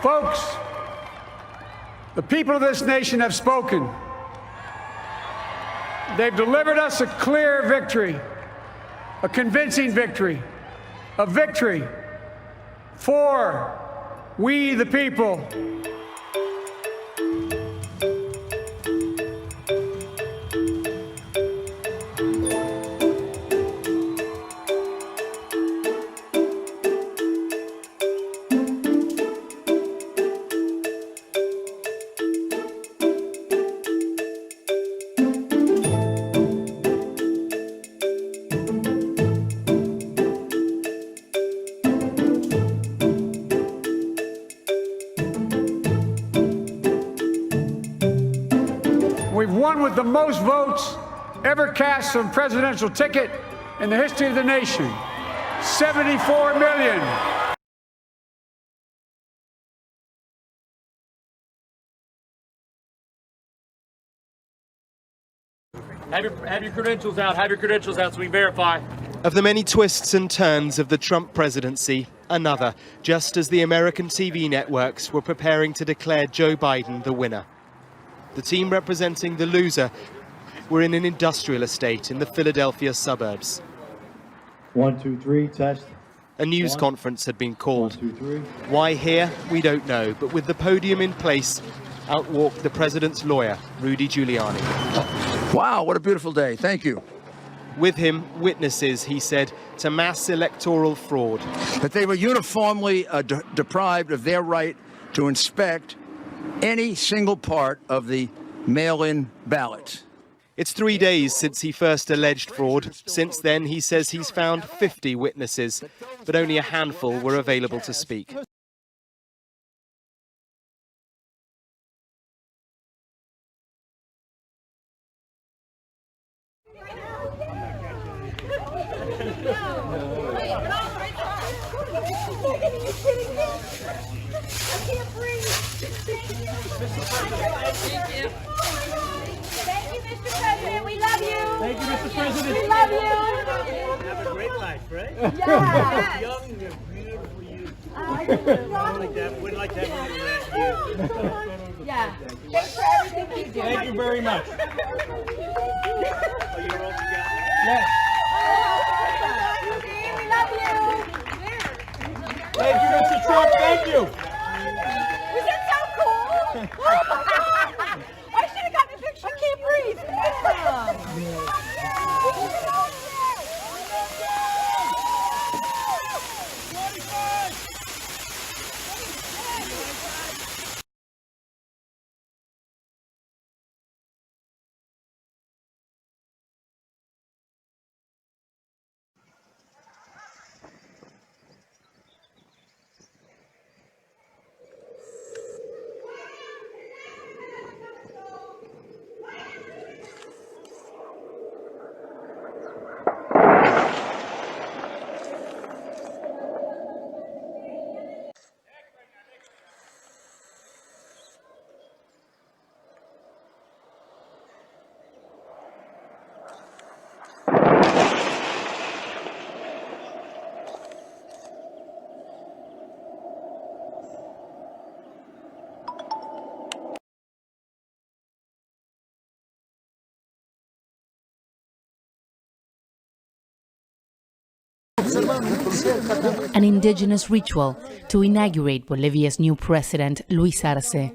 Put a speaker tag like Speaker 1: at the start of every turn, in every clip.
Speaker 1: Folks, the people of this nation have spoken. They've delivered us a clear victory, a convincing victory, a victory for we the people. We've won with the most votes ever cast on a presidential ticket in the history of the nation. 74 million.
Speaker 2: Have your credentials out. Have your credentials out so we can verify.
Speaker 3: Of the many twists and turns of the Trump presidency, another, just as the American TV networks were preparing to declare Joe Biden the winner. The team representing the loser were in an industrial estate in the Philadelphia suburbs.
Speaker 4: 1, 2, 3, test.
Speaker 3: A news conference had been called.
Speaker 4: 1, 2, 3.
Speaker 3: Why here? We don't know, but with the podium in place, out walked the president's lawyer, Rudy Giuliani.
Speaker 5: Wow, what a beautiful day. Thank you.
Speaker 3: With him, witnesses, he said, to mass electoral fraud.
Speaker 5: That they were uniformly deprived of their right to inspect any single part of the mail-in ballot.
Speaker 3: It's 3 days since he first alleged fraud. Since then, he says he's found 50 witnesses, but only a handful were available to speak.
Speaker 6: Thank you, Mr. President. We love you.
Speaker 2: Thank you, Mr. President.
Speaker 6: We love you.
Speaker 2: Have a great life, right?
Speaker 6: Yeah.
Speaker 2: Young and beautiful youth. We'd like to have you.
Speaker 6: Yeah. Thanks for everything you do.
Speaker 2: Thank you very much. Are you all together?
Speaker 6: Yes. We love you.
Speaker 2: Thank you, Mr. Trump. Thank you.
Speaker 6: Was that so cool? Oh my God. I should have gotten a picture. I can't breathe.
Speaker 7: An indigenous ritual to inaugurate Bolivia's new president, Luis Arce.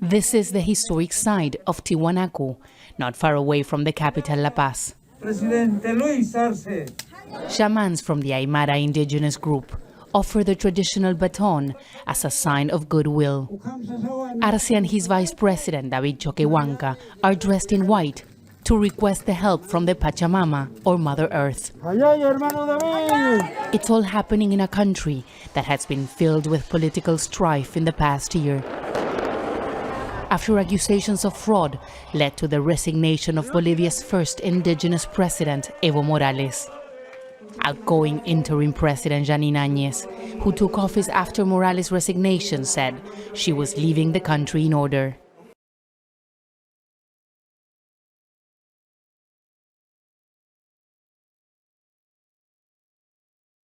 Speaker 7: This is the historic site of Tiwanaku, not far away from the capital La Paz.
Speaker 8: Presidente Luis Arce.
Speaker 7: Shamans from the Aymara indigenous group offer the traditional baton as a sign of goodwill. Arce and his vice president, David Choquehuanca, are dressed in white to request the help from the Pachamama, or Mother Earth. It's all happening in a country that has been filled with political strife in the past year. After accusations of fraud led to the resignation of Bolivia's first indigenous president, Evo Morales. Outgoing interim president Janine Áñez, who took office after Morales' resignation, said she was leaving the country in order.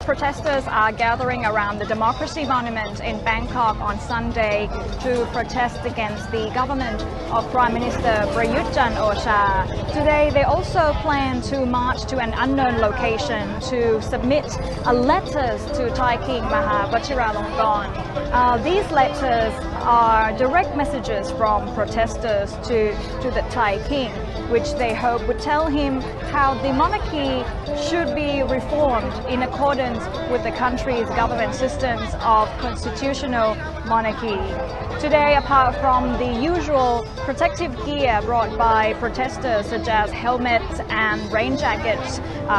Speaker 9: For
Speaker 6: protesters are gathering around the Democracy Monument in Bangkok on Sunday to protest against the government of Prime Minister Prayut Chan-o-cha. Today, they also plan to march to an unknown location to submit letters to Thai King Maha Vajiralongkorn. These letters are direct messages from protesters to the Thai king, which they hope would tell him how the monarchy should be reformed in accordance with the country's government systems of constitutional monarchy. Today, apart from the usual protective gear brought by protesters such as helmets and rain jackets,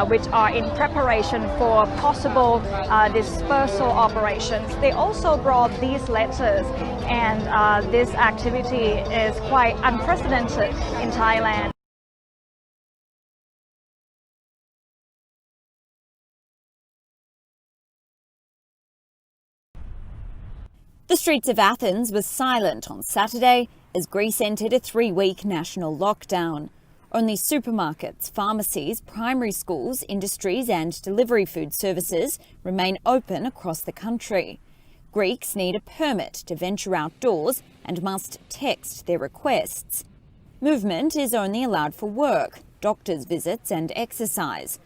Speaker 6: which are in preparation for possible dispersal operations, they also brought these letters, and this activity is quite unprecedented in Thailand.
Speaker 9: The streets of Athens were silent on Saturday as Greece entered a 3-week national lockdown. Only supermarkets, pharmacies, primary schools, industries and delivery food services remain open across the country. Greeks need a permit to venture outdoors and must text their requests. Movement is only allowed for work, doctors' visits and exercise.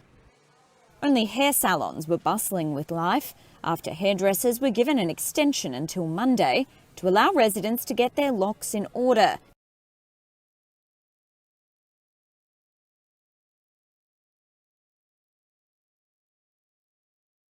Speaker 9: Only hair salons were bustling with life after hairdressers were given an extension until Monday to allow residents to get their locks in order.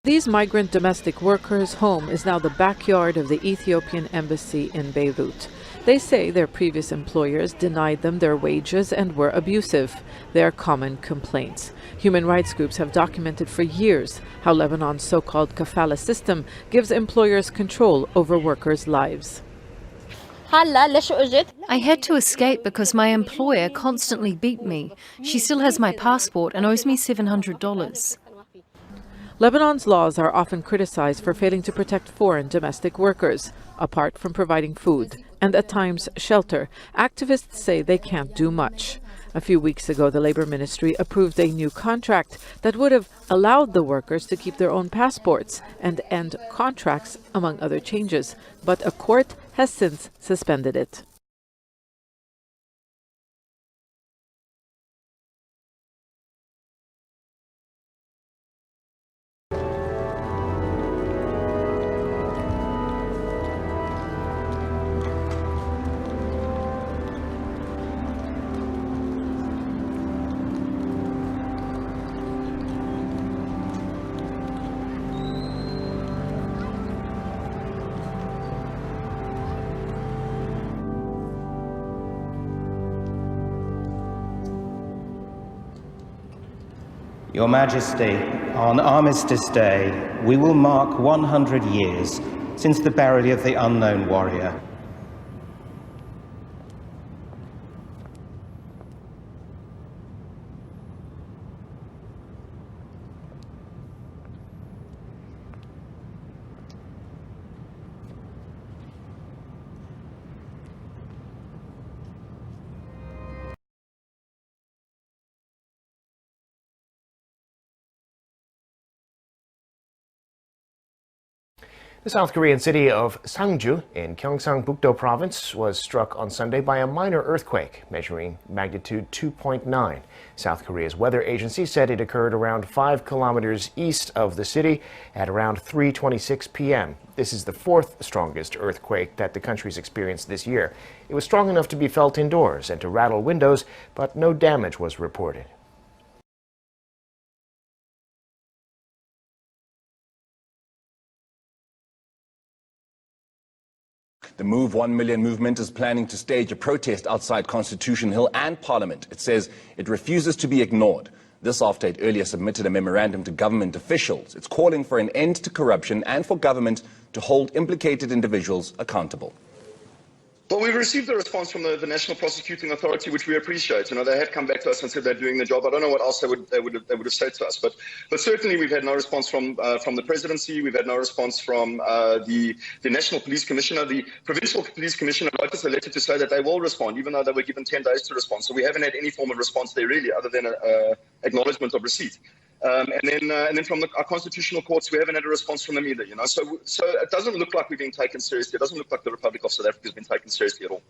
Speaker 10: These migrant domestic workers' home is now the backyard of the Ethiopian embassy in Beirut. They say their previous employers denied them their wages and were abusive. They are common complaints. Human rights groups have documented for years how Lebanon's so-called kafala system gives employers control over workers' lives.
Speaker 11: I had to escape because my employer constantly beat me. She still has my passport and owes me $700.
Speaker 10: Lebanon's laws are often criticized for failing to protect foreign domestic workers. Apart from providing food and at times shelter, activists say they can't do much. A few weeks ago, the Labor Ministry approved a new contract that would have allowed the workers to keep their own passports and end contracts, among other changes. But a court has since suspended it.
Speaker 12: Your Majesty, on Armistice Day, we will mark 100 years since the burial of the unknown warrior.
Speaker 13: The South Korean city of Sangju in Gyeongsang-Bukdo province was struck on Sunday by a minor earthquake measuring magnitude 2.9. South Korea's weather agency said it occurred around 5 kilometers east of the city at around 3:26 p.m. This is the 4th strongest earthquake that the country's experienced this year. It was strong enough to be felt indoors and to rattle windows, but no damage was reported.
Speaker 14: The Move 1 Million movement is planning to stage a protest outside Constitution Hill and Parliament. It says it refuses to be ignored. This after it earlier submitted a memorandum to government officials. It's calling for an end to corruption and for government to hold implicated individuals accountable.
Speaker 15: Well, we've received a response from the National Prosecuting Authority, which we appreciate. You know, they have come back to us and said they're doing the job. I don't know what else they would have said to us, but certainly we've had no response from the presidency. We've had no response from the National Police Commissioner. The Provincial Police Commissioner wrote us a letter to say that they will respond, even though they were given 10 days to respond. So we haven't had any form of response there really, other than acknowledgement of receipt. And then from our constitutional courts, we haven't had a response from them either. So it doesn't look like we're being taken seriously. It doesn't look like the Republic of South Africa has been taken seriously at all.